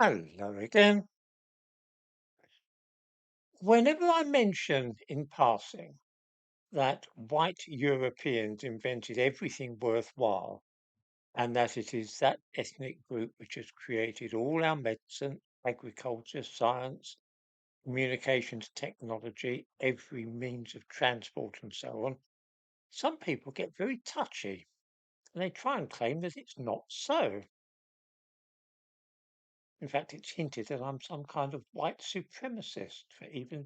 Hello again. Whenever I mention in passing that white Europeans invented everything worthwhile and that it is that ethnic group which has created all our medicine, agriculture, science, communications technology, every means of transport and so on, some people get very touchy and they try and claim that it's not so. In fact, it's hinted that I'm some kind of white supremacist for even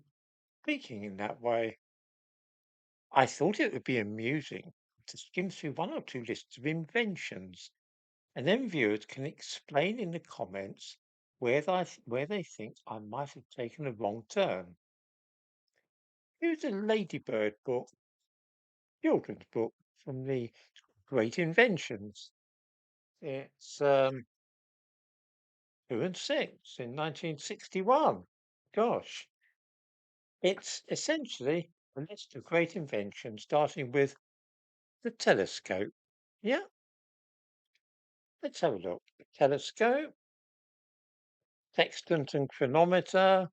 speaking in that way. I thought it would be amusing to skim through one or two lists of inventions, and then viewers can explain in the comments where they think I might have taken a wrong turn. Here's a Ladybird book, children's book from the Great Inventions. It's 2 and 6 in 1961. Gosh, it's essentially a list of great inventions, starting with the telescope. Yeah, let's have a look. The telescope, sextant and chronometer,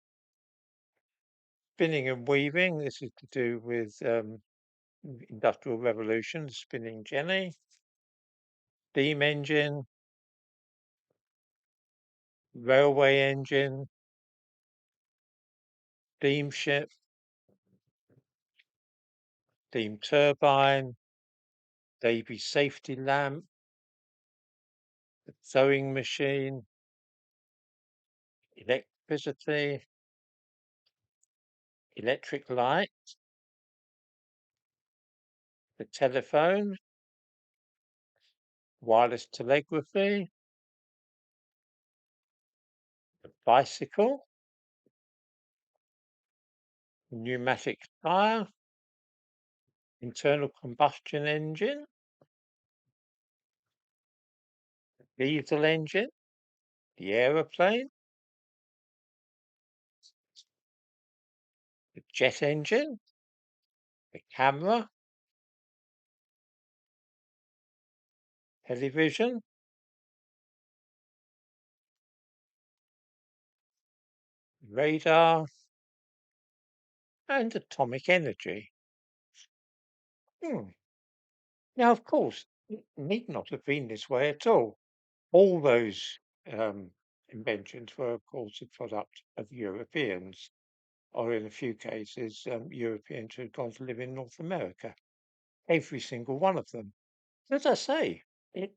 spinning and weaving. This is to do with industrial revolution, the spinning jenny, steam engine, railway engine, steamship, steam turbine, baby safety lamp, the sewing machine, electricity, electric light, the telephone, wireless telegraphy, the bicycle, pneumatic tire, internal combustion engine, diesel engine, the aeroplane, the jet engine, the camera, television, radar, and atomic energy. Hmm. Now, of course, it need not have been this way at all. All those inventions were, of course, the product of Europeans, or in a few cases, Europeans who had gone to live in North America. Every single one of them. As I say, it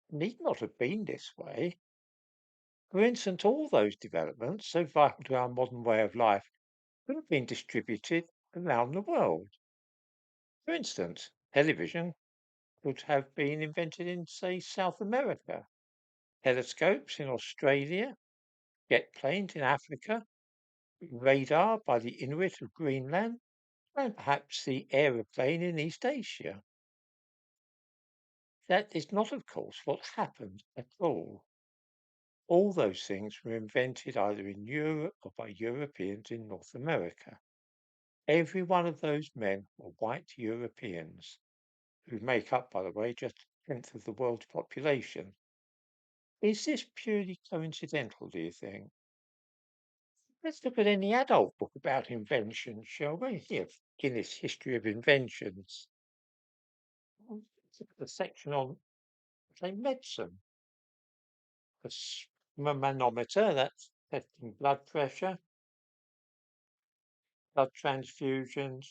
need not have been this way. For instance, all those developments, so vital to our modern way of life, could have been distributed around the world. For instance, television could have been invented in, say, South America, telescopes in Australia, jet planes in Africa, radar by the Inuit of Greenland, and perhaps the aeroplane in East Asia. That is not, of course, what happened at all. All those things were invented either in Europe or by Europeans in North America. Every one of those men were white Europeans, who make up, by the way, just a tenth of the world's population. Is this purely coincidental, do you think? Let's look at any adult book about inventions, shall we? Here, Guinness History of Inventions. Let's look at the section on, say, medicine. The manometer, that's testing blood pressure, blood transfusions,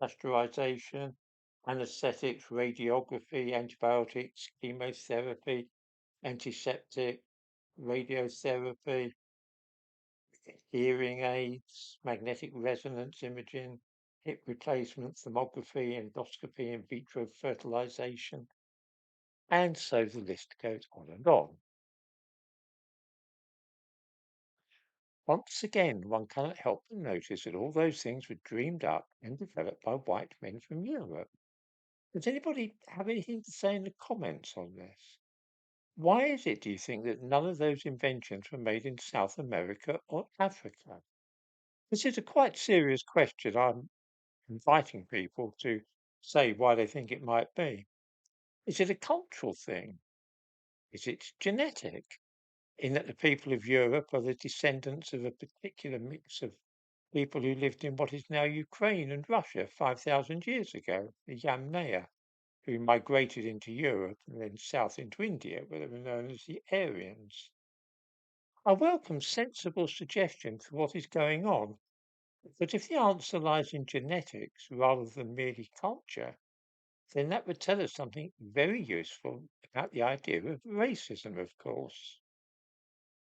pasteurization, anesthetics, radiography, antibiotics, chemotherapy, antiseptic, radiotherapy, hearing aids, magnetic resonance imaging, hip replacement, thermography, endoscopy, in vitro fertilization, and so the list goes on and on. Once again, one cannot help but notice that all those things were dreamed up and developed by white men from Europe. Does anybody have anything to say in the comments on this? Why is it, do you think, that none of those inventions were made in South America or Africa? This is a quite serious question. I'm inviting people to say why they think it might be. Is it a cultural thing? Is it genetic? in that the people of Europe are the descendants of a particular mix of people who lived in what is now Ukraine and Russia 5,000 years ago, the Yamnaya, who migrated into Europe and then south into India, where they were known as the Aryans. I welcome sensible suggestions for what is going on, but if the answer lies in genetics rather than merely culture, then that would tell us something very useful about the idea of racism, of course.